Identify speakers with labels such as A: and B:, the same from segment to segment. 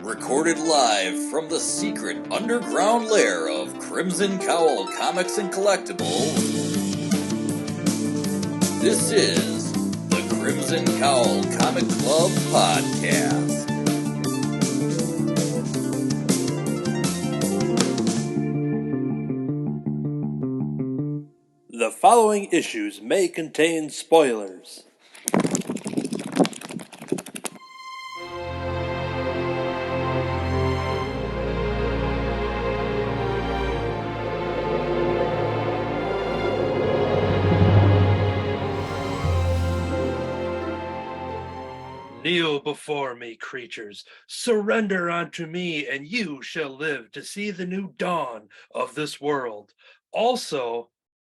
A: Recorded live from the secret underground lair of Crimson Cowl Comics and Collectibles, this is the Crimson Cowl Comic Club Podcast.
B: The following issues may contain spoilers. Kneel before me, creatures. Surrender unto me, and you shall live to see the new dawn of this world. Also,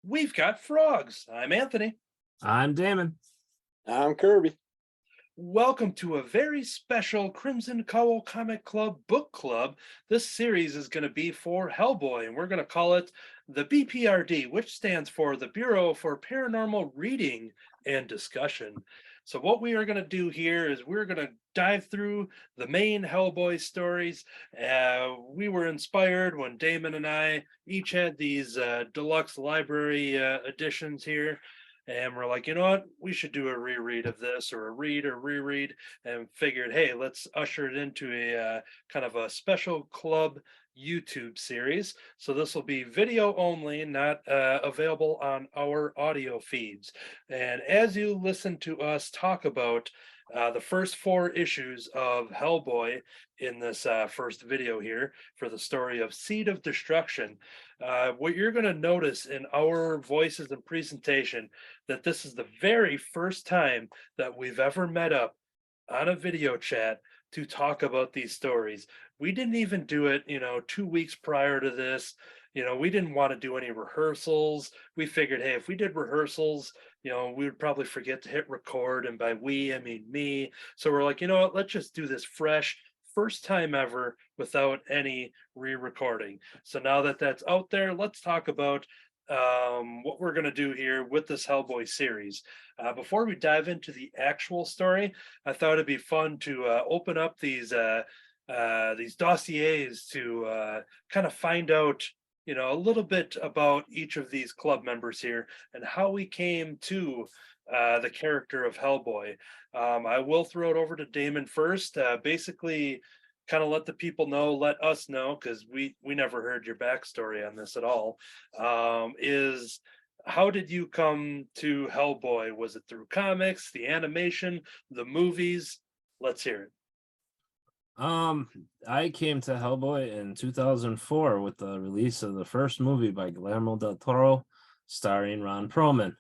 B: we've got frogs. I'm Anthony.
C: I'm Damon.
D: I'm Kirby.
B: Welcome to a very special Crimson Cowl Comic Club book club. This series is going to be for Hellboy, and we're going to call it the BPRD, which stands for the Bureau for Paranormal Reading and Discussion. So what we are going to do here is we're going to dive through the main Hellboy stories. We were inspired when Damon and I each had these deluxe library editions here. And we're like, you know what? We should do a reread of this, or a read or reread, and figured, hey, let's usher it into a kind of a special club YouTube series. So this will be video only, not available on our audio feeds. And as you listen to us talk about the first 4 issues of Hellboy in this first video here for the story of Seed of Destruction, what you're going to notice in our voices and presentation that this is the very first time that we've ever met up on a video chat to talk about these stories. We didn't even do it, 2 weeks prior to this. We didn't want to do any rehearsals. We figured, hey, if we did rehearsals, we would probably forget to hit record. And by we, I mean me. So we're like, you know what, let's just do this fresh, first time ever without any re-recording. So now that that's out there, let's talk about what we're going to do here with this Hellboy series. Before we dive into the actual story, I thought it'd be fun to open up these dossiers to kind of find out a little bit about each of these club members here and how we came to the character of Hellboy. I will throw it over to Damon first. Basically, kind of let the people know, let us know, because we never heard your backstory on this at all. Is how did you come to Hellboy? Was it through comics, the animation, the movies? Let's hear it.
C: I came to Hellboy in 2004 with the release of the first movie by Guillermo del Toro, starring Ron Perlman.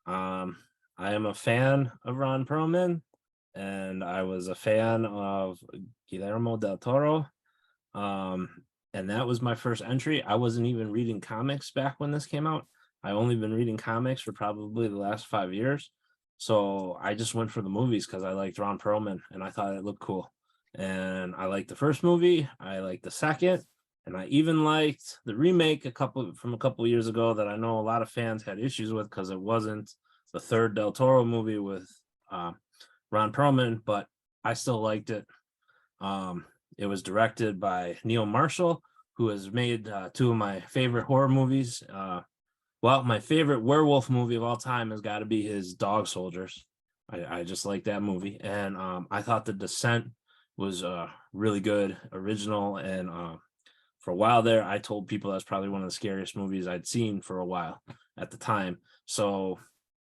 C: I am a fan of Ron Perlman, and I was a fan of Guillermo del Toro. And that was my first entry. I wasn't even reading comics back when this came out. I only been reading comics for probably the last 5 years. So I just went for the movies because I liked Ron Perlman and I thought it looked cool. And I liked the first movie, I liked the second, and I even liked the remake from a couple years ago that I know a lot of fans had issues with because it wasn't the third Del Toro movie with Ron Perlman, but I still liked it. It was directed by Neil Marshall, who has made 2 of my favorite horror movies. My favorite werewolf movie of all time has got to be his Dog Soldiers. I just like that movie, and I thought The Descent was really good, original, and for a while there, I told people that's probably one of the scariest movies I'd seen for a while at the time. So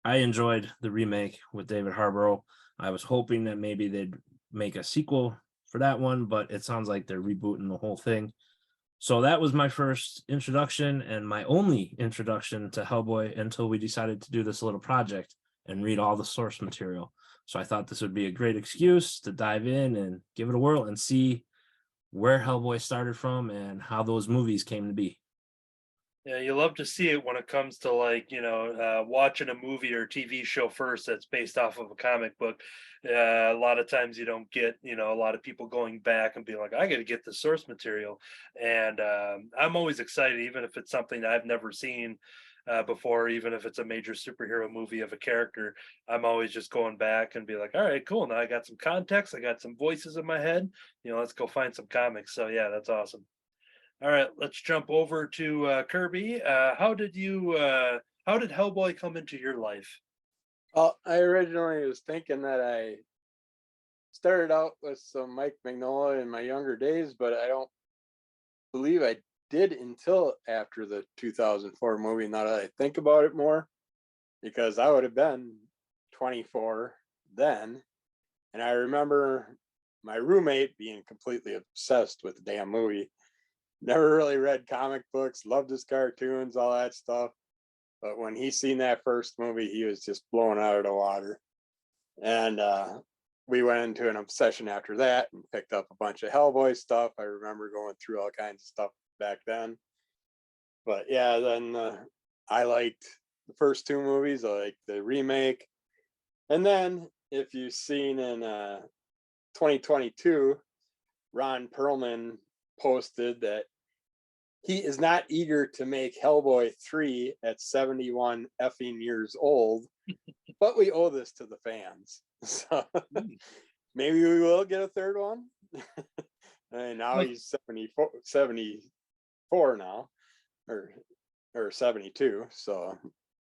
C: I enjoyed the remake with David Harbour. I was hoping that maybe they'd make a sequel for that one, but it sounds like they're rebooting the whole thing. So that was my first introduction and my only introduction to Hellboy until we decided to do this little project and read all the source material. So I thought this would be a great excuse to dive in and give it a whirl and see where Hellboy started from and how those movies came to be.
B: Yeah, you love to see it when it comes to watching a movie or TV show first that's based off of a comic book. A lot of times you don't get, a lot of people going back and being like, I got to get the source material. And I'm always excited, even if it's something I've never seen. before, even if it's a major superhero movie of a character. I'm always just going back and be like, all right, cool. Now I got some context. I got some voices in my head. Let's go find some comics. So yeah, that's awesome. All right, let's jump over to Kirby. How did Hellboy come into your life?
D: Well, I originally was thinking that I started out with some Mike Mignola in my younger days, but I don't believe I did until after the 2004 movie. Now that I think about it more, because I would have been 24 then. And I remember my roommate being completely obsessed with the damn movie. Never really read comic books, loved his cartoons, all that stuff. But when he seen that first movie, he was just blown out of the water. And we went into an obsession after that and picked up a bunch of Hellboy stuff. I remember going through all kinds of stuff back then. But yeah, then I liked the first two movies. I liked the remake. And then if you've seen in 2022, Ron Perlman posted that he is not eager to make Hellboy 3 at 71 effing years old, but we owe this to the fans. So maybe we will get a third one. And now he's 74 now, or 72. So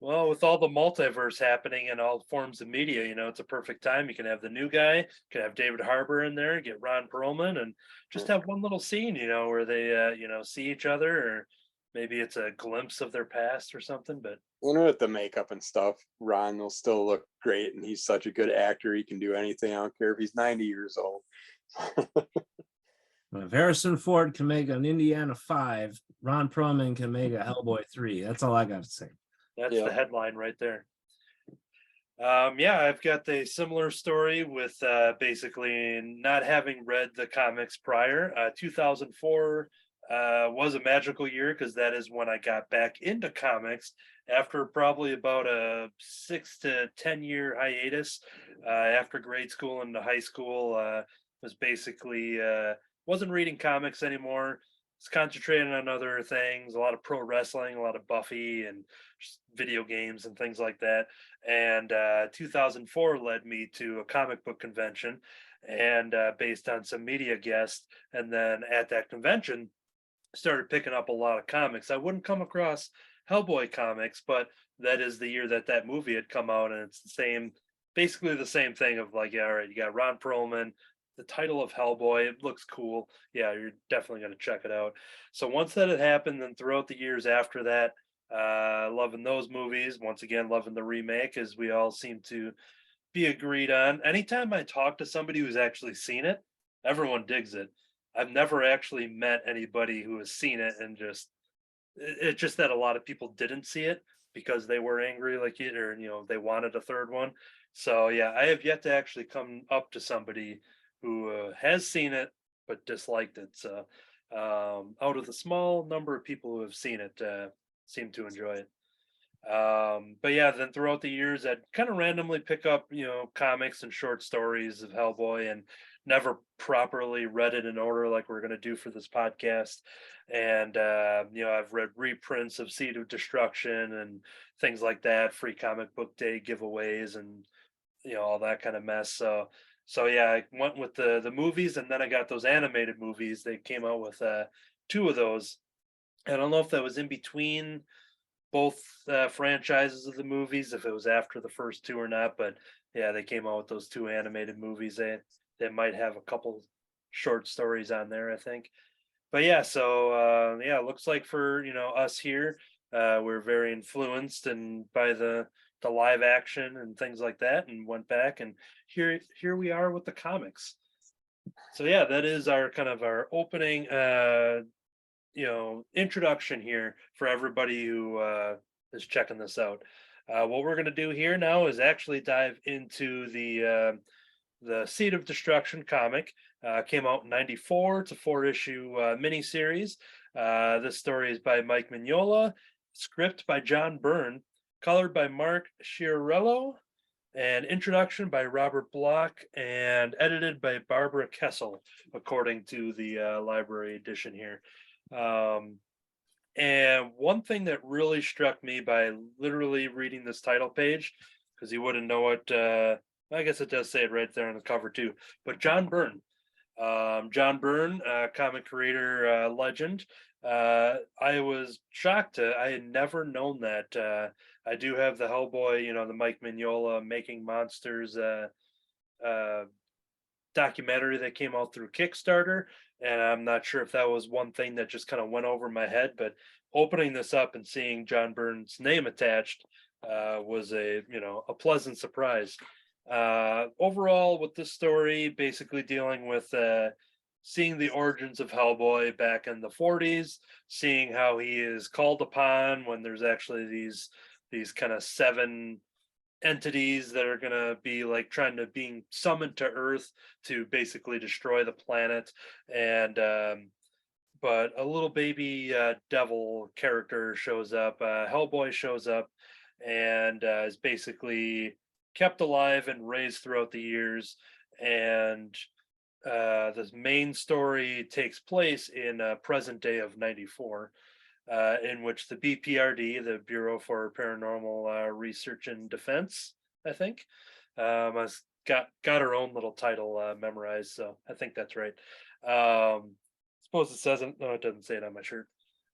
B: Well, with all the multiverse happening in all forms of media, it's a perfect time. You can have the new guy, you can have David Harbour in there, get Ron Perlman, and just have one little scene, where they, see each other, or maybe it's a glimpse of their past or something. But
D: with the makeup and stuff, Ron will still look great, and he's such a good actor. He can do anything. I don't care if he's 90 years old.
C: If Harrison Ford can make an Indiana 5, Ron Perlman can make a Hellboy 3. That's all I got to say.
B: That's the headline right there. I've got a similar story with basically not having read the comics prior. 2004 was a magical year because that is when I got back into comics after probably about a 6 to 10 year hiatus. After grade school into high school, was basically wasn't reading comics anymore. Was concentrating on other things, a lot of pro wrestling, a lot of Buffy, and just video games and things like that. And 2004 led me to a comic book convention, and based on some media guests. And then at that convention, started picking up a lot of comics. I wouldn't come across Hellboy comics, but that is the year that movie had come out, and it's basically the same thing of like, yeah, all right, you got Ron Perlman, the title of Hellboy, it looks cool. Yeah, you're definitely going to check it out. So once that had happened, then throughout the years after that, loving those movies. Once again, loving the remake, as we all seem to be agreed on. Anytime I talk to somebody who's actually seen it, everyone digs it. I've never actually met anybody who has seen it and it's just that a lot of people didn't see it because they were angry like it, or they wanted a third one. So yeah, I have yet to actually come up to somebody who has seen it but disliked it. So out of the small number of people who have seen it, seem to enjoy it. But yeah, then throughout the years, I'd kind of randomly pick up, comics and short stories of Hellboy, and never properly read it in order like we're going to do for this podcast. And, I've read reprints of Seed of Destruction and things like that, free comic book day giveaways, and, all that kind of mess. So yeah, I went with the movies, and then I got those animated movies. They came out with 2 of those. I don't know if that was in between both franchises of the movies, if it was after the first 2 or not, but yeah, they came out with those 2 animated movies. They might have a couple short stories on there, I think. But yeah, so it looks like for us here, we're very influenced and by the live action and things like that, and went back, and here we are with the comics. So yeah, that is our kind of our opening introduction here for everybody who is checking this out. What we're going to do here now is actually dive into the Seed of Destruction comic. Came out in '94. It's a 4-issue miniseries. This story is by Mike Mignola, script by John Byrne, colored by Mark Chiarello, and introduction by Robert Block, and edited by Barbara Kessel, according to the library edition here. And one thing that really struck me by literally reading this title page, because you wouldn't know it, I guess it does say it right there on the cover too, but John Byrne. John Byrne, comic creator legend. I was shocked. I had never known that. I do have the Hellboy, the Mike Mignola Making Monsters uh, documentary that came out through Kickstarter, and I'm not sure if that was one thing that just kind of went over my head. But opening this up and seeing John Byrne's name attached was a pleasant surprise. Overall, with this story, basically dealing with seeing the origins of Hellboy back in the 40s, seeing how he is called upon when there's actually these kind of seven entities that are going to be like trying to being summoned to Earth to basically destroy the planet. And but a little baby devil character shows up. Hellboy shows up and is basically kept alive and raised throughout the years. And the main story takes place in present day of 94, in which the BPRD, the Bureau for Paranormal Research and Defense, I think, has got her own little title memorized. So I think that's right. Suppose it says it. No, it doesn't say it on my shirt.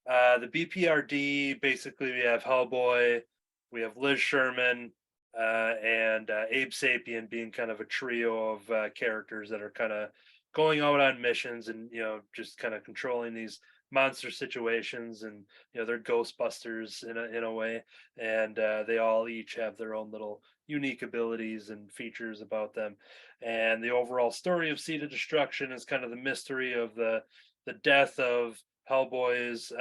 B: The BPRD, basically, we have Hellboy, we have Liz Sherman, and Abe Sapien being kind of a trio of characters that are kind of going out on missions and just kind of controlling these monster situations, and they're ghostbusters in a way, and they all each have their own little unique abilities and features about them. And the overall story of Seed of Destruction is kind of the mystery of the death of Hellboy's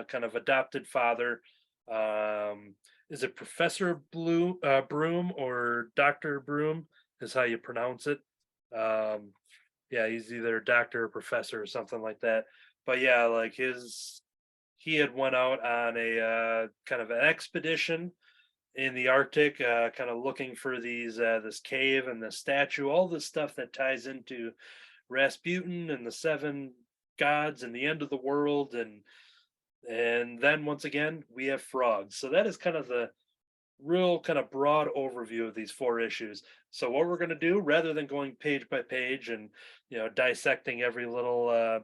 B: kind of adopted father. Is it Professor Broom or Dr. Broom is how you pronounce it. Yeah, he's either a doctor or professor or something like that. But yeah, like he had went out on a kind of an expedition in the Arctic, kind of looking for this cave and the statue, all this stuff that ties into Rasputin and the seven gods and the end of the world. And then once again we have frogs. So that is kind of the real kind of broad overview of these four issues. So what we're going to do, rather than going page by page and dissecting every little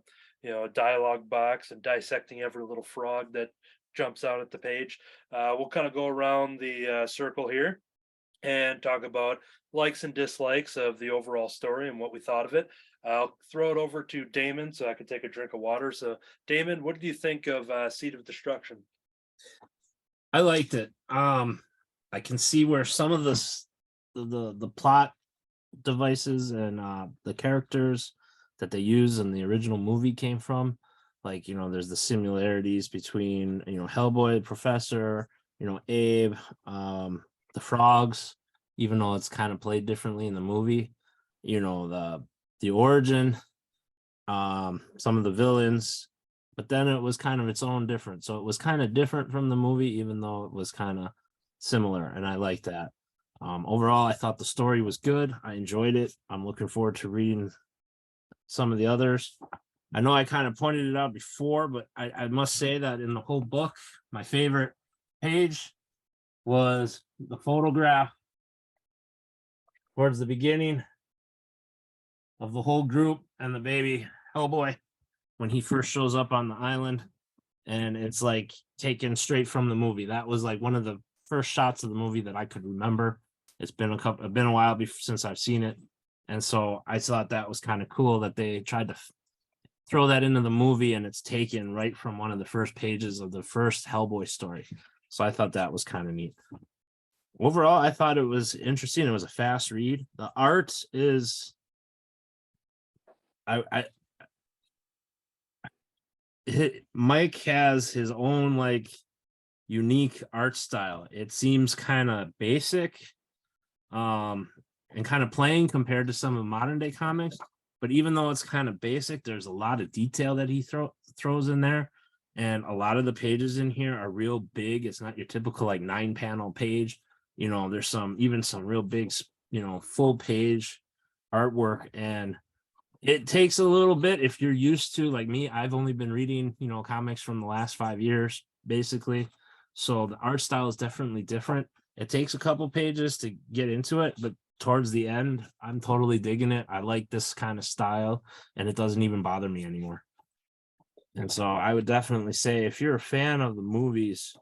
B: dialogue box and dissecting every little frog that jumps out at the page, we'll kind of go around the circle here and talk about likes and dislikes of the overall story and what we thought of it. I'll throw it over to Damon so I can take a drink of water. So Damon, what did you think of Seed of Destruction?
C: I liked it. I can see where some of the plot devices and the characters that they use in the original movie came from. Like, there's the similarities between Hellboy, Professor, Abe, the frogs, even though it's kind of played differently in the movie. The origin, some of the villains, but then it was kind of its own different. So it was kind of different from the movie, even though it was kind of similar, and I like that. Overall, I thought the story was good. I enjoyed it. I'm looking forward to reading some of the others. I know I kind of pointed it out before, but I must say that in the whole book, my favorite page was the photograph towards the beginning of the whole group and the baby Hellboy when he first shows up on the island, and it's like taken straight from the movie. That was like one of the first shots of the movie that I could remember. It's been a while since I've seen it, and so I thought that was kind of cool that they tried to throw that into the movie, and it's taken right from one of the first pages of the first Hellboy story. So I thought that was kind of neat. Overall, I thought it was interesting. It was a fast read. The art is Mike has his own like unique art style. It seems kind of basic and kind of plain compared to some of modern day comics, but even though it's kind of basic, there's a lot of detail that he throws in there, and a lot of the pages in here are real big. It's not your typical like 9-panel page. There's some real big full page artwork, and it takes a little bit if you're used to, like me, I've only been reading, comics from the last 5 years. basically. So the art style is definitely different. It takes a couple pages to get into it, but towards the end, I'm totally digging it. I like this kind of style, and it doesn't even bother me anymore. And so I would definitely say if you're a fan of the movies,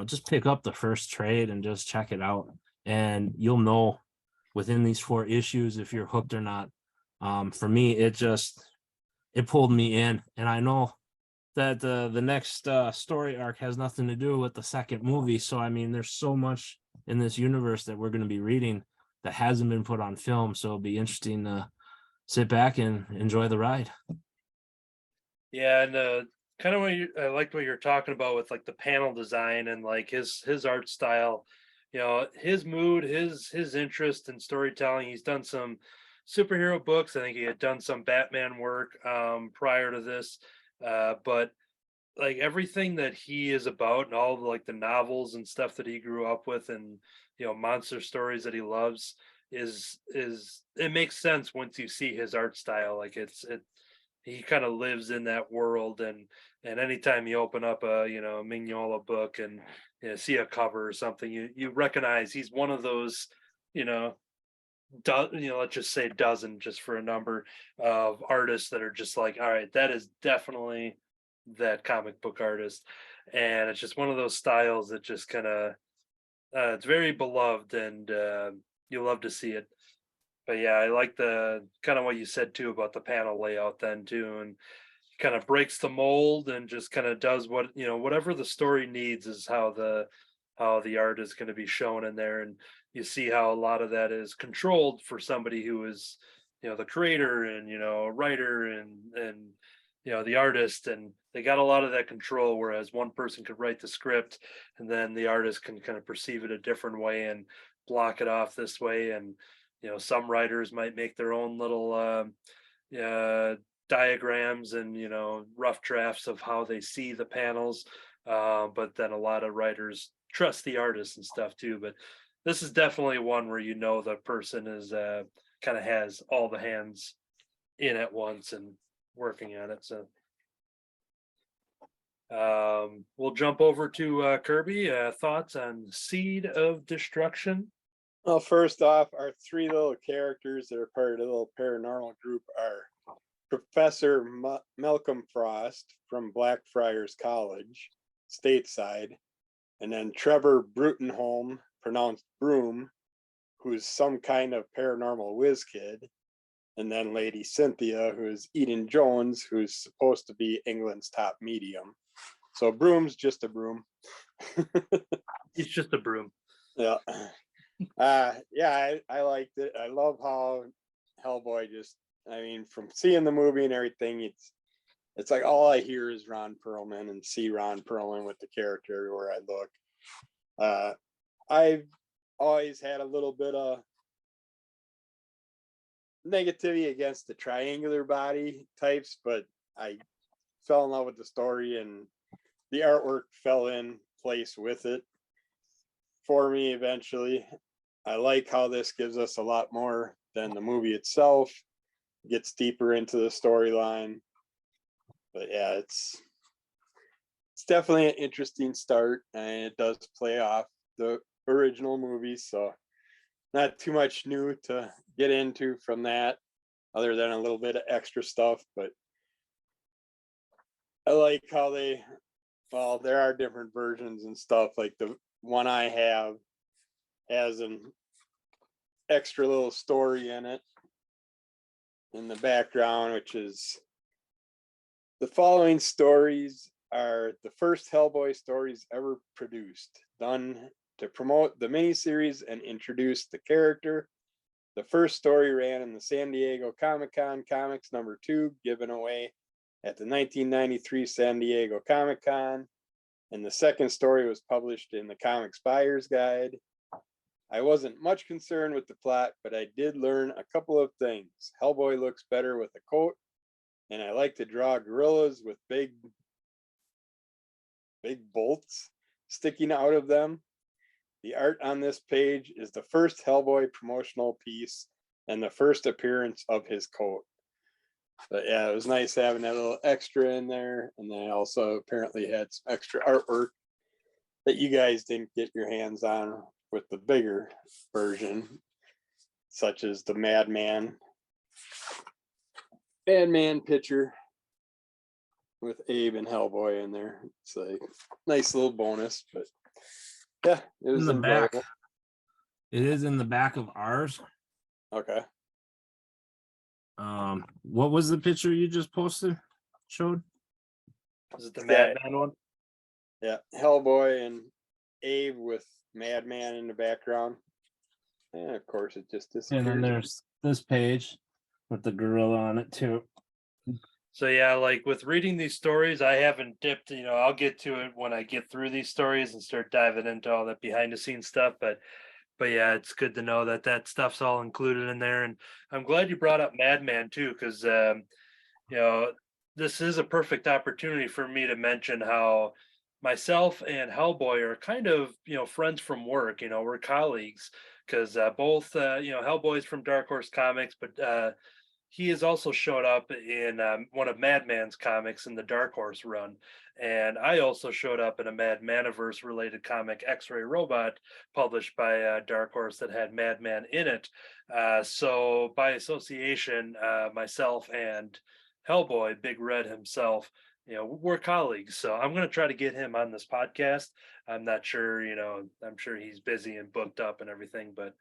C: just pick up the first trade and just check it out. And you'll know within these 4 issues if you're hooked or not. For me, it pulled me in. And I know that the next story arc has nothing to do with the second movie. So, I mean, there's so much in this universe that we're going to be reading that hasn't been put on film. So it'll be interesting to sit back and enjoy the ride.
B: Yeah, and kind of I liked what you're talking about with like the panel design and like his art style. His mood, his interest in storytelling. He's done some superhero books. I think he had done some Batman work prior to this, but like everything that he is about and all the, like the novels and stuff that he grew up with and monster stories that he loves is it makes sense once you see his art style. Like he kind of lives in that world, and anytime you open up a Mignola book and see a cover or something, you recognize he's one of those let's just say dozen, just for a number of artists that are just like, all right, that is definitely that comic book artist. And it's just one of those styles that just kind of it's very beloved, and you love to see it. But yeah, I like the kind of what you said too about the panel layout then too, and kind of breaks the mold and just kind of does what whatever the story needs is how the art is going to be shown in there. And you see how a lot of that is controlled for somebody who is the creator and a writer and the artist, and they got a lot of that control, whereas one person could write the script and then the artist can kind of perceive it a different way and block it off this way. And some writers might make their own little diagrams and rough drafts of how they see the panels, but then a lot of writers trust the artist and stuff too. But this is definitely one where the person is kind of has all the hands in at once and working on it. So we'll jump over to Kirby. Thoughts on Seed of Destruction?
D: Well, first off, our 3 little characters that are part of the little paranormal group are Professor Malcolm Frost from Blackfriars College, stateside, and then Trevor Brutenholm, pronounced Broom, who's some kind of paranormal whiz kid, and then Lady Cynthia, who's Eden Jones, who's supposed to be England's top medium. So Broom's just a broom.
B: He's just a broom.
D: Yeah. I liked it. I love how Hellboy from seeing the movie and everything, it's like all I hear is Ron Perlman and see Ron Perlman with the character everywhere I look. I've always had a little bit of negativity against the triangular body types, but I fell in love with the story and the artwork fell in place with it for me eventually. I like how this gives us a lot more than the movie itself. It gets deeper into the storyline. But yeah, it's definitely an interesting start, and it does play off the original movie, so not too much new to get into from that other than a little bit of extra stuff. But I like how there are different versions and stuff. Like the one I have has an extra little story in it in the background, which is the following stories are the first Hellboy stories ever produced, done to promote the miniseries and introduce the character. The first story ran in the San Diego Comic-Con Comics #2, given away at the 1993 San Diego Comic-Con, and the second story was published in the Comics Buyer's Guide. I wasn't much concerned with the plot, but I did learn a couple of things. Hellboy looks better with a coat, and I like to draw gorillas with big bolts sticking out of them. The art on this page is the first Hellboy promotional piece and the first appearance of his coat. But yeah, it was nice having that little extra in there. And then I also apparently had some extra artwork that you guys didn't get your hands on with the bigger version, such as the Madman picture with Abe and Hellboy in there. It's like nice little bonus, but yeah, it was
C: In the back.
D: enjoyable.
C: It is in the back of ours.
D: Okay.
C: What was the picture you just posted? Showed?
B: Is it the
D: Yeah.
B: Madman one?
D: Yeah, Hellboy and Abe with Madman in the background. And of course it just disappears.
C: And then there's this page with the gorilla on it too.
B: So yeah, like with reading these stories, I haven't dipped, I'll get to it when I get through these stories and start diving into all that behind the scenes stuff. But yeah, it's good to know that that stuff's all included in there. And I'm glad you brought up Madman too, because this is a perfect opportunity for me to mention how myself and Hellboy are kind of friends from work. We're colleagues because both Hellboy's from Dark Horse Comics, but he has also showed up in one of Madman's comics in the Dark Horse run. And I also showed up in a Mad Maniverse related comic, X-Ray Robot, published by Dark Horse that had Madman in it. So by association, myself and Hellboy, Big Red himself, we're colleagues. So I'm going to try to get him on this podcast. I'm not sure, I'm sure he's busy and booked up and everything, but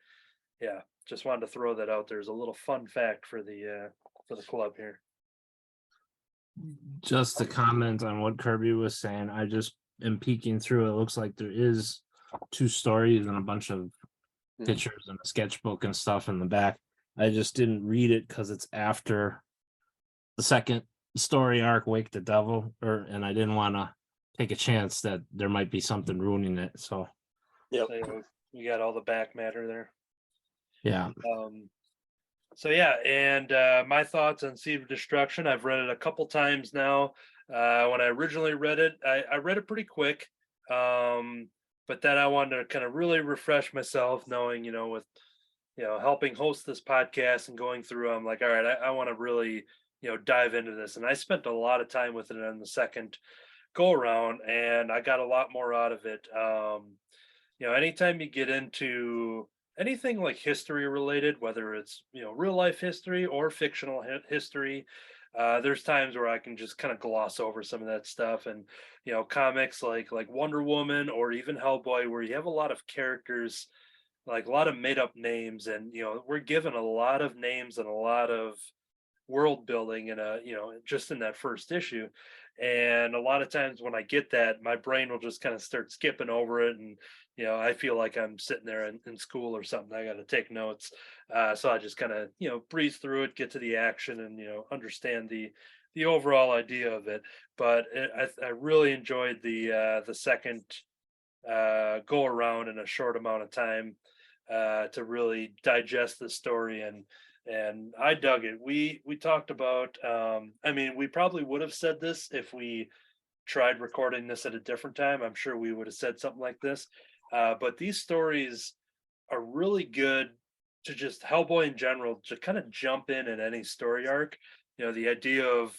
B: yeah, just wanted to throw that out there as a little fun fact for the club here.
C: Just to comment on what Kirby was saying, I just am peeking through. It looks like there is 2 stories and a bunch of pictures and a sketchbook and stuff in the back. I just didn't read it because it's after the second story arc, Wake the Devil, and I didn't want to take a chance that there might be something ruining it. So
D: Yep.
B: So you got all the back matter there.
C: yeah.
B: So yeah, and my thoughts on Seed of Destruction, I've read it a couple times now. When I originally read it, I read it pretty quick. But then I wanted to kind of really refresh myself, knowing, with helping host this podcast and going through, I'm like, all right, I want to really, dive into this. And I spent a lot of time with it on the second go around, and I got a lot more out of it. Anytime you get into anything like history related, whether it's real life history or fictional history, there's times where I can just kind of gloss over some of that stuff. And comics like Wonder Woman or even Hellboy, where you have a lot of characters, like a lot of made up names, and we're given a lot of names and a lot of world building in just in that first issue. And a lot of times when I get that, my brain will just kind of start skipping over it, and I feel like I'm sitting there in school or something. I got to take notes, so I just kind of breeze through it, get to the action, and understand the overall idea of it. But I really enjoyed the second go around in a short amount of time to really digest the story, and I dug it. We talked about we probably would have said this if we tried recording this at a different time. I'm sure we would have said something like this. But these stories are really good to just Hellboy in general, to kind of jump in any story arc. The idea of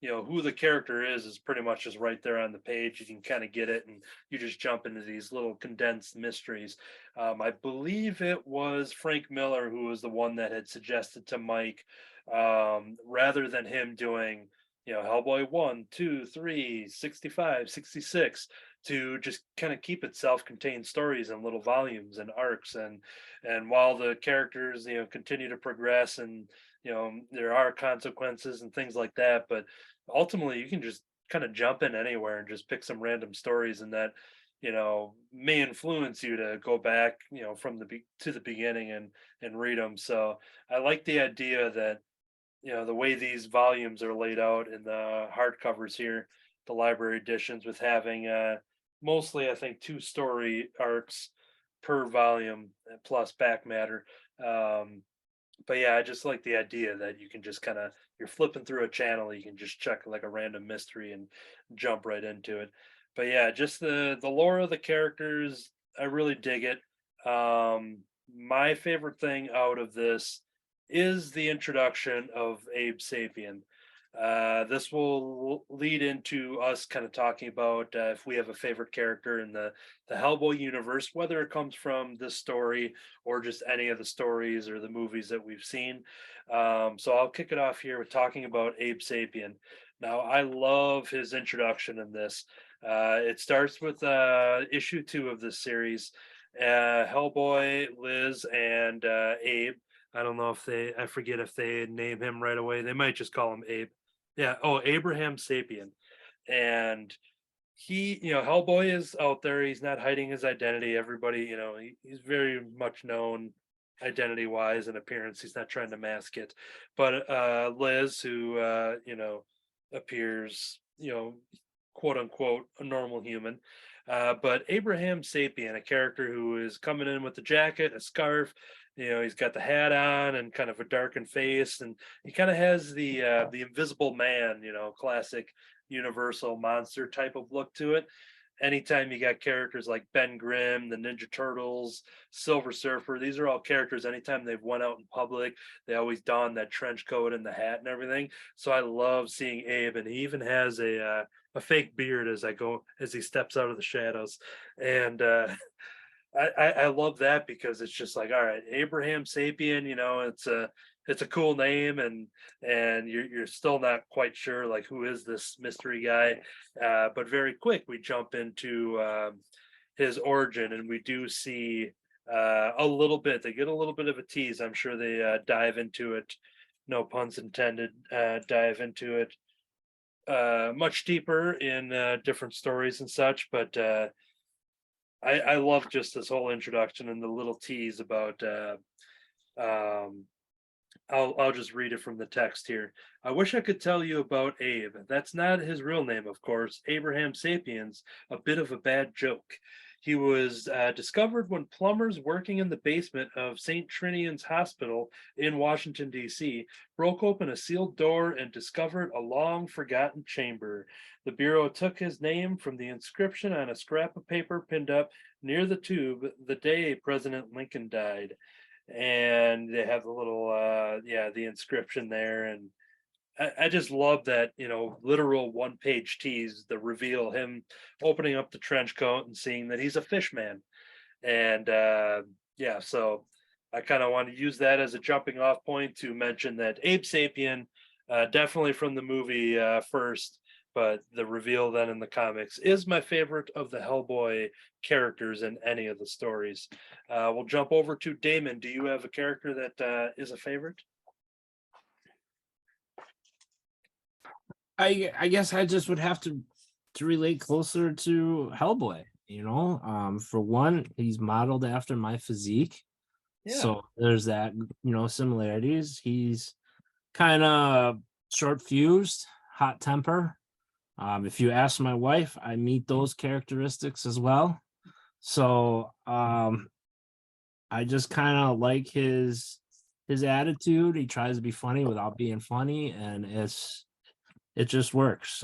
B: who the character is pretty much just right there on the page. You can kind of get it, and you just jump into these little condensed mysteries. I believe it was Frank Miller who was the one that had suggested to Mike, rather than him doing Hellboy 1, 2, 3, 65, 66, to just kind of keep it self-contained stories in little volumes and arcs. And while the characters continue to progress, and there are consequences and things like that, but ultimately you can just kind of jump in anywhere and just pick some random stories, and that may influence you to go back from to the beginning and read them. So I like the idea that the way these volumes are laid out in the hardcovers here, the library editions, with having mostly I think 2 story arcs per volume plus back matter. But yeah, I just like the idea that you can just kind of, you're flipping through a channel, you can just check like a random mystery and jump right into it. But yeah, just the lore of the characters, I really dig it. My favorite thing out of this is the introduction of Abe Sapien. This will lead into us kind of talking about if we have a favorite character in the Hellboy universe, whether it comes from this story or just any of the stories or the movies that we've seen. So I'll kick it off here with talking about Abe Sapien. Now, I love his introduction in this. It starts with issue 2 of this series. Hellboy, Liz, and Abe. I don't know if I forget if they name him right away. They might just call him Abe. Yeah. Oh, Abraham Sapien. And Hellboy is out there. He's not hiding his identity. Everybody, he's very much known identity wise and appearance. He's not trying to mask it. But Liz, who, appears, quote unquote, a normal human. But Abraham Sapien, a character who is coming in with a jacket, a scarf, he's got the hat on and kind of a darkened face, and he kind of has the Invisible Man, classic Universal monster type of look to it. Anytime you got characters like Ben Grimm, the Ninja Turtles, Silver Surfer, these are all characters. Anytime they've went out in public, they always don that trench coat and the hat and everything. So I love seeing Abe, and he even has a fake beard as he steps out of the shadows, and I love that because it's just like, all right, Abraham Sapien, it's a cool name, and you're still not quite sure like who is this mystery guy, but very quick we jump into his origin, and we do see a little bit. They get a little bit of a tease. I'm sure they dive into it, no puns intended. Dive into it much deeper in different stories and such, but. I love just this whole introduction and the little tease about um I'll just read it from the text here. I wish I could tell you about Abe. That's not his real name, of course. Abraham Sapiens, a bit of a bad joke. He was discovered when plumbers working in the basement of St. Trinian's Hospital in Washington, D.C., broke open a sealed door and discovered a long forgotten chamber. The Bureau took his name from the inscription on a scrap of paper pinned up near the tube the day President Lincoln died. And they have the little, the inscription there. And I just love that, literal one page tease, the reveal, him opening up the trench coat and seeing that he's a fish man. And so I kind of want to use that as a jumping off point to mention that Abe Sapien, definitely from the movie first, but the reveal then in the comics is my favorite of the Hellboy characters in any of the stories. We'll jump over to Damon. Do you have a character that is a favorite?
C: I guess I just would have to relate closer to Hellboy. For one, he's modeled after my physique,
B: Yeah.
C: so there's that similarities. He's kind of short fused, hot temper. If you ask my wife, I meet those characteristics as well. So I just kind of like his attitude. He tries to be funny without being funny, and it just works.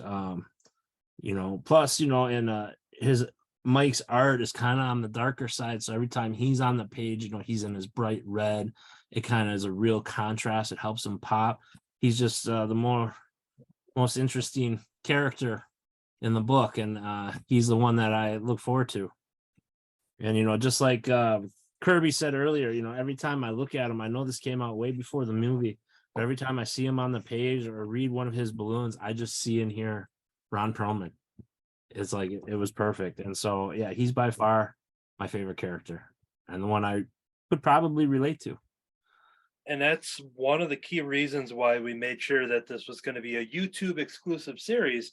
C: Plus, in his Mike's art is kind of on the darker side. So every time he's on the page, he's in his bright red. It kind of is a real contrast. It helps him pop. He's just the most interesting character in the book, and he's the one that I look forward to. And just like Kirby said earlier, every time I look at him, I know this came out way before the movie, but every time I see him on the page or read one of his balloons, I just see and hear Ron Perlman. It's like it was perfect. And so yeah, he's by far my favorite character and the one I could probably relate to.
B: And that's one of the key reasons why we made sure that this was going to be a YouTube exclusive series,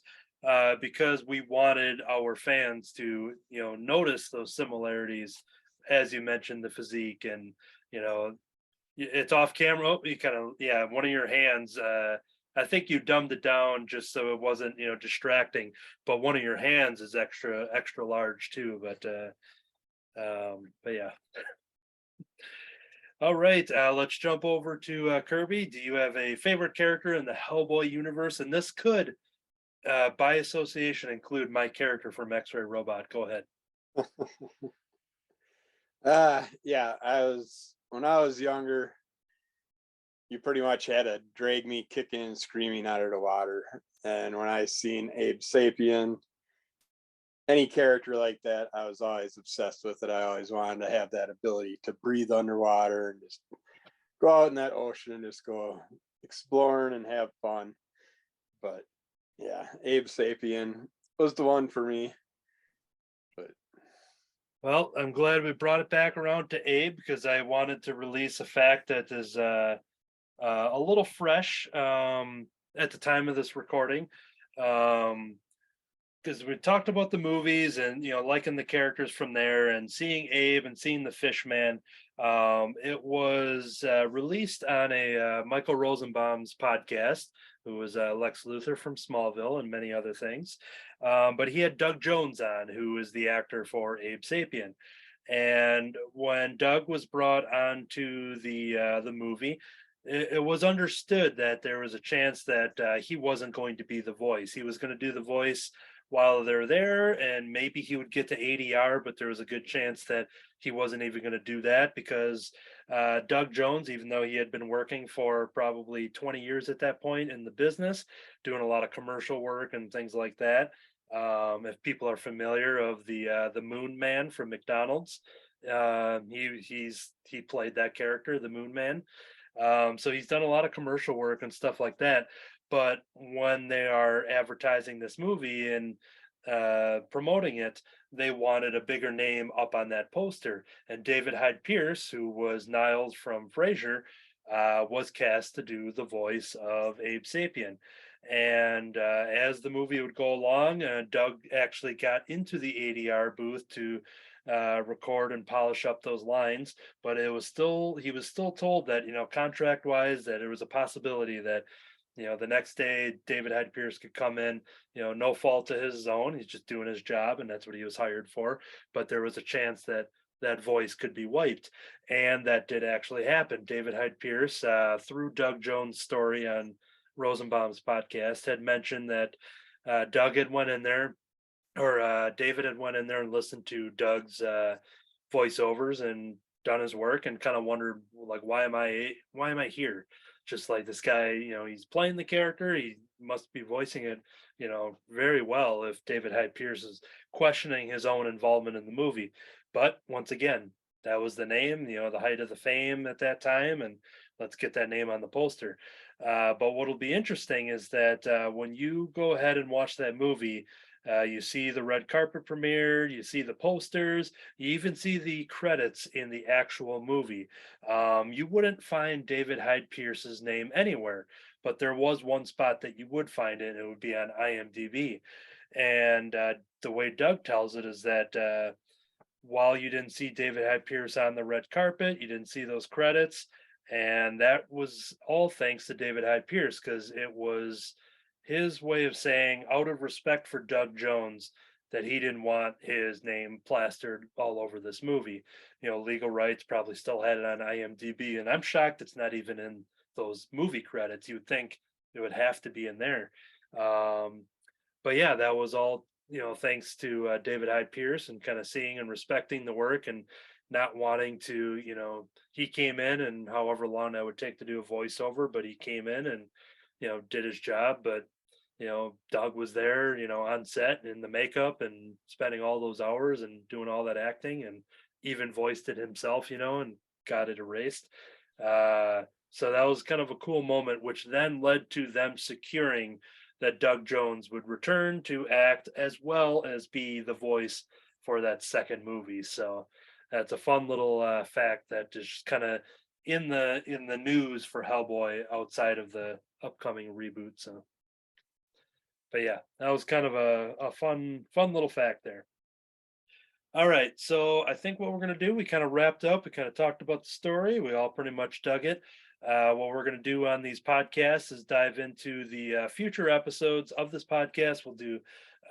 B: because we wanted our fans to, notice those similarities, as you mentioned, the physique, and it's off camera. Oh, you kind of, one of your hands. I think you dumbed it down just so it wasn't, distracting. But one of your hands is extra large too. But yeah. All right, let's jump over to Kirby. Do you have a favorite character in the Hellboy universe? And this could, by association, include my character from X-Ray Robot. Go ahead.
D: Yeah, when I was younger, you pretty much had to drag me kicking and screaming out of the water. And when I seen Abe Sapien, any character like that, I was always obsessed with it. I always wanted to have that ability to breathe underwater and just go out in that ocean and just go exploring and have fun. But yeah, Abe Sapien was the one for me. But
B: Well, I'm glad we brought it back around to Abe because I wanted to release a fact that is a little fresh at the time of this recording. Because we talked about the movies and liking the characters from there and seeing Abe and seeing the Fishman. It was released on a Michael Rosenbaum's podcast, who was Lex Luthor from Smallville and many other things. But he had Doug Jones on, who is the actor for Abe Sapien. And when Doug was brought onto the movie, it was understood that there was a chance that he wasn't going to be the voice. He was going to do the voice while they're there, and maybe he would get to ADR, but there was a good chance that he wasn't even going to do that because Doug Jones, even though he had been working for probably 20 years at that point in the business, doing a lot of commercial work and things like that. If people are familiar of the Moon Man from McDonald's, he played that character, the Moon Man. So he's done a lot of commercial work and stuff like that. But when they are advertising this movie and promoting it, they wanted a bigger name up on that poster. And David Hyde Pierce, who was Niles from Frasier, was cast to do the voice of Abe Sapien. And as the movie would go along, Doug actually got into the ADR booth to record and polish up those lines, but he was still told that contract wise that it was a possibility that the next day David Hyde Pierce could come in, no fault to his own, he's just doing his job and that's what he was hired for, but there was a chance that that voice could be wiped, and that did actually happen. David Hyde Pierce, through Doug Jones' story on Rosenbaum's podcast, had mentioned that Doug had went in there, or David had went in there and listened to Doug's voiceovers and done his work and kind of wondered, like, why am I here? Just like this guy, he's playing the character, he must be voicing it, very well if David Hyde Pierce is questioning his own involvement in the movie. But once again, that was the name, the height of the fame at that time, and let's get that name on the poster. But what'll be interesting is that when you go ahead and watch that movie, you see the red carpet premiere, you see the posters, you even see the credits in the actual movie. You wouldn't find David Hyde Pierce's name anywhere, but there was one spot that you would find it, and it would be on IMDb. And the way Doug tells it is that while you didn't see David Hyde Pierce on the red carpet, you didn't see those credits. And that was all thanks to David Hyde Pierce, because it was his way of saying, out of respect for Doug Jones, that he didn't want his name plastered all over this movie. Legal rights probably still had it on IMDb, and I'm shocked it's not even in those movie credits. You would think it would have to be in there. But yeah, that was all, thanks to David Hyde Pierce and kind of seeing and respecting the work and not wanting to, he came in, and however long that would take to do a voiceover, but he came in and, did his job. But Doug was there, on set in the makeup and spending all those hours and doing all that acting, and even voiced it himself, and got it erased. So that was kind of a cool moment, which then led to them securing that Doug Jones would return to act as well as be the voice for that second movie. So that's a fun little fact that is kind of in the news for Hellboy outside of the upcoming reboot. So, but yeah, that was kind of a fun little fact there. All right, so I think what we're going to do, we kind of wrapped up. We kind of talked about the story. We all pretty much dug it. What we're going to do on these podcasts is dive into the future episodes of this podcast. We'll do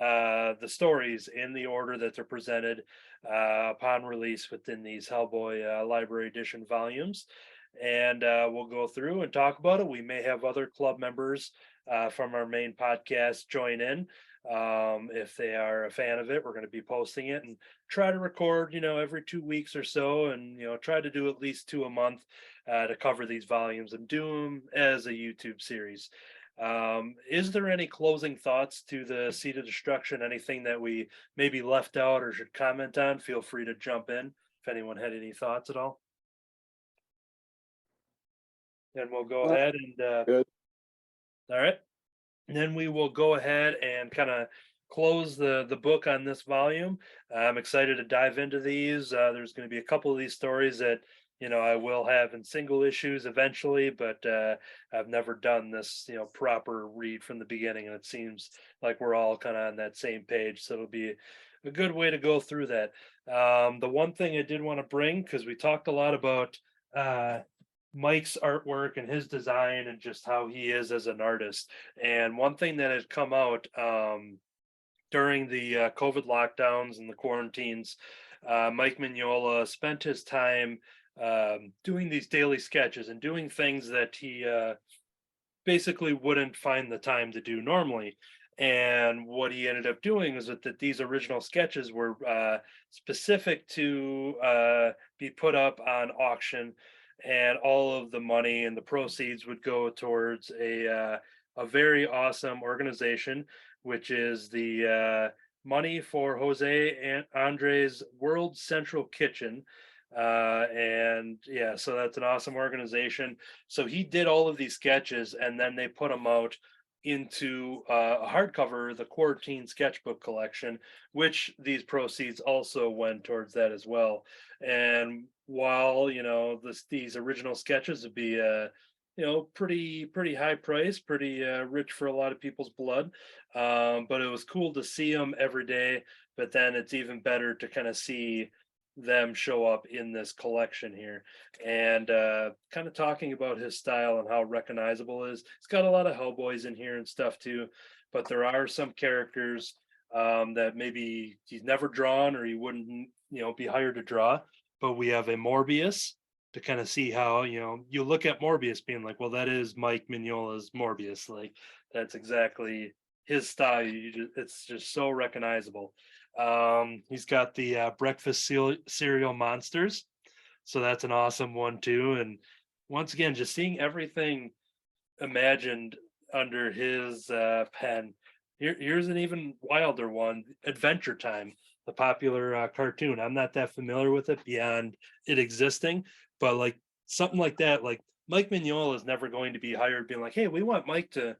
B: the stories in the order that they're presented upon release within these Hellboy Library Edition volumes. and we'll go through and talk about it. We may have other club members from our main podcast join in. If they are a fan of it, we're going to be posting it and try to record, every 2 weeks or so, and try to do at least 2 a month to cover these volumes and do them as a YouTube series. Is there any closing thoughts to the Seed of Destruction? Anything that we maybe left out or should comment on? Feel free to jump in if anyone had any thoughts at all. And we'll go ahead and
D: Good.
B: all right. And then we will go ahead and kind of close the book on this volume. I'm excited to dive into these. There's going to be a couple of these stories that I will have in single issues eventually, but I've never done this proper read from the beginning, and it seems like we're all kind of on that same page. So it'll be a good way to go through that. The one thing I did want to bring, because we talked a lot about Mike's artwork and his design and just how he is as an artist. And one thing that had come out during the COVID lockdowns and the quarantines, Mike Mignola spent his time doing these daily sketches and doing things that he basically wouldn't find the time to do normally. And what he ended up doing is that these original sketches were specific to be put up on auction, and all of the money and the proceeds would go towards a very awesome organization, which is the Money for Jose and Andres World Central Kitchen. And yeah, so that's an awesome organization. So he did all of these sketches, and then they put them out into a hardcover, the Quarantine Sketchbook Collection, which these proceeds also went towards that as well. And while these original sketches would be pretty high price, pretty rich for a lot of people's blood, but it was cool to see them every day. But then it's even better to kind of see them show up in this collection here, and kind of talking about his style and how recognizable it is. It's got a lot of Hellboys in here and stuff too, but there are some characters that maybe he's never drawn or he wouldn't be hired to draw. But we have a Morbius to kind of see how you look at Morbius being like, well, that is Mike Mignola's Morbius. Like, that's exactly his style. It's just so recognizable. He's got the breakfast cereal monsters, so that's an awesome one too. And once again, just seeing everything imagined under his pen. Here's an even wilder one: Adventure Time, the popular cartoon. I'm not that familiar with it beyond it existing, but like something like that, like Mike Mignola is never going to be hired being like, hey, we want Mike to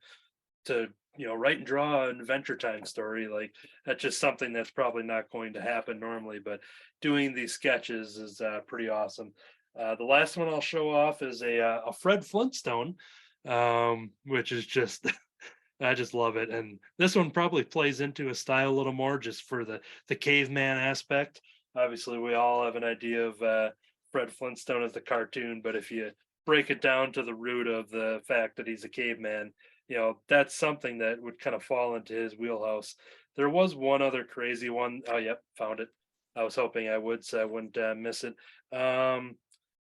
B: write and draw an Adventure Time story. Like, that's just something that's probably not going to happen normally, but doing these sketches is pretty awesome. The last one I'll show off is a Fred Flintstone, which is just I just love it. And this one probably plays into his style a little more just for the caveman aspect. Obviously, we all have an idea of Fred Flintstone as the cartoon, but if you break it down to the root of the fact that he's a caveman, that's something that would kind of fall into his wheelhouse. There was one other crazy one. Oh, yep, found it. I was hoping I would, so I wouldn't miss it.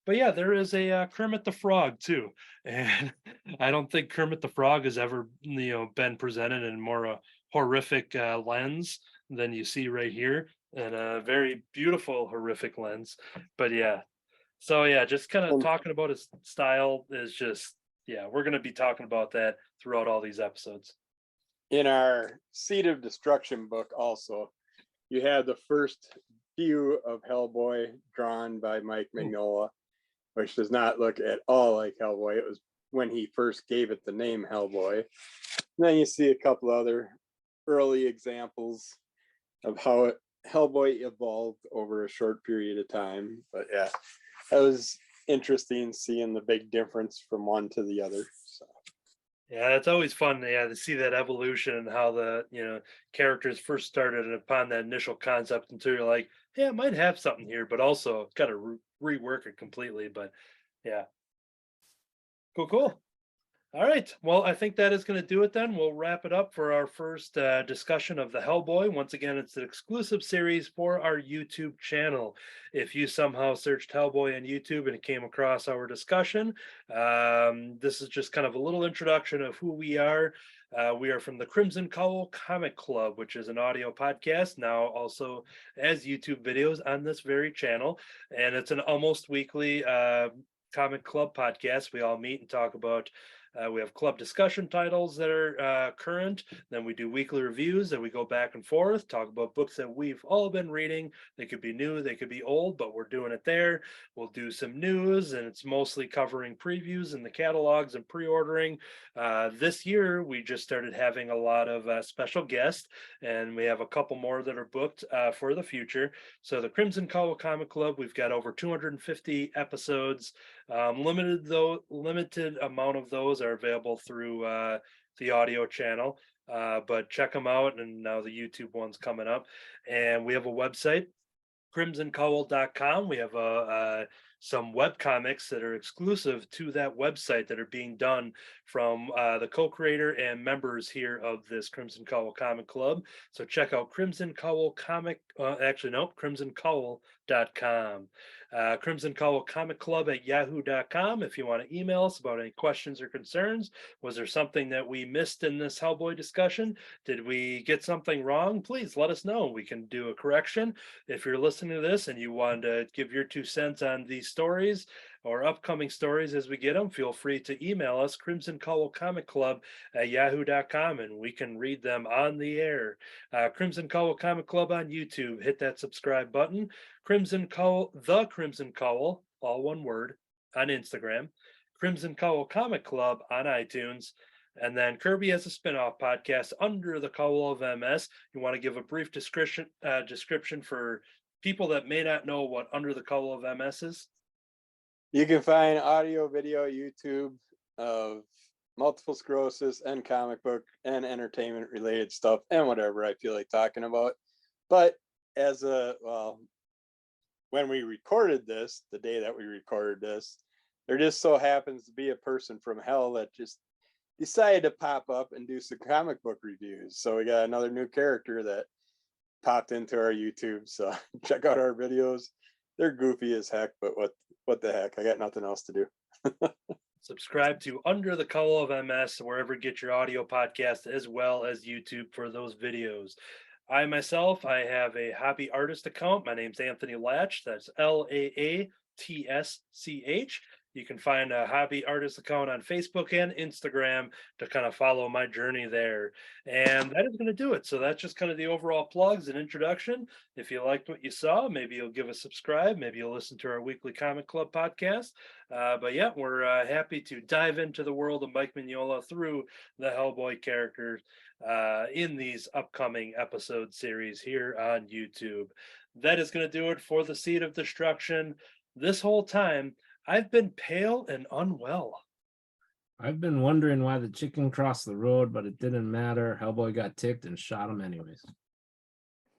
B: But yeah, there is a Kermit the Frog too, and I don't think Kermit the Frog has ever been presented in more a horrific lens than you see right here, and a very beautiful horrific lens. But yeah, so yeah, just kind of talking about his style is just, yeah, we're going to be talking about that throughout all these episodes.
D: In our Seed of Destruction book also, you had the first few of Hellboy drawn by Mike Mignola, which does not look at all like Hellboy. It was when he first gave it the name Hellboy. And then you see a couple other early examples of how Hellboy evolved over a short period of time. But yeah, that was interesting seeing the big difference from one to the other. So.
B: Yeah, it's always fun, to see that evolution and how the characters first started, and upon that initial concept until you're like, yeah, it might have something here, but also got to rework it completely. But yeah, cool. All right. Well, I think that is going to do it then. We'll wrap it up for our first discussion of the Hellboy. Once again, it's an exclusive series for our YouTube channel. If you somehow searched Hellboy on YouTube and it came across our discussion, this is just kind of a little introduction of who we are. We are from the Crimson Cowl Comic Club, which is an audio podcast, now also as YouTube videos on this very channel. And it's an almost weekly comic club podcast. We all meet and talk about we have club discussion titles that are current. Then we do weekly reviews and we go back and forth, talk about books that we've all been reading. They could be new, they could be old, but we're doing it there. We'll do some news, and it's mostly covering previews and the catalogs and pre-ordering. This year, we just started having a lot of special guests, and we have a couple more that are booked for the future. So the Crimson Cowl Comic Club, we've got over 250 episodes. Limited amount of those are available through the audio channel, but check them out. And now the YouTube one's coming up, and we have a website, crimsoncowl.com. We have some web comics that are exclusive to that website that are being done from the co-creator and members here of this Crimson Cowl Comic Club. So check out Crimson Cowl crimsoncowl.com. Crimson Cowl Comic Club at yahoo.com if you want to email us about any questions or concerns. Was there something that we missed in this Hellboy discussion? Did we get something wrong? Please let us know. We can do a correction. If you're listening to this and you want to give your 2 cents on these stories or upcoming stories as we get them, feel free to email us, Crimson Cowl Comic Club at yahoo.com, and we can read them on the air. Crimson Cowl Comic Club on YouTube. Hit that subscribe button. Crimson Cowl, the Crimson Cowl, all one word, on Instagram. Crimson Cowl Comic Club on iTunes. And then Kirby has a spinoff podcast, Under the Cowl of MS. You want to give a brief description for people that may not know what Under the Cowl of MS is?
D: You can find audio, video, YouTube of multiple sclerosis and comic book and entertainment related stuff and whatever I feel like talking about. But when we recorded this, the day that we recorded this, there just so happens to be a person from hell that just decided to pop up and do some comic book reviews. So we got another new character that popped into our YouTube. So check out our videos. They're goofy as heck, but what the heck? I got nothing else to do.
B: Subscribe to Under the Cowl of MS wherever you get your audio podcast, as well as YouTube for those videos. I myself, I have a hobby artist account. My name's Anthony Latch. That's LAATSCH. You can find a hobby artist account on Facebook and Instagram to kind of follow my journey there. And that is going to do it. So that's just kind of the overall plugs and introduction. If you liked what you saw, maybe you'll give a subscribe. Maybe you'll listen to our weekly Comic Club podcast. But yeah, we're happy to dive into the world of Mike Mignola through the Hellboy characters in these upcoming episode series here on YouTube. That is going to do it for the Seed of Destruction. This whole time, I've been pale and unwell.
C: I've been wondering why the chicken crossed the road, but it didn't matter. Hellboy got ticked and shot him anyways.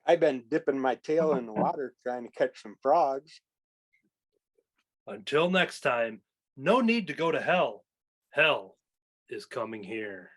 D: I've been dipping my tail in the water trying to catch some frogs.
B: Until next time, no need to go to hell. Hell is coming here.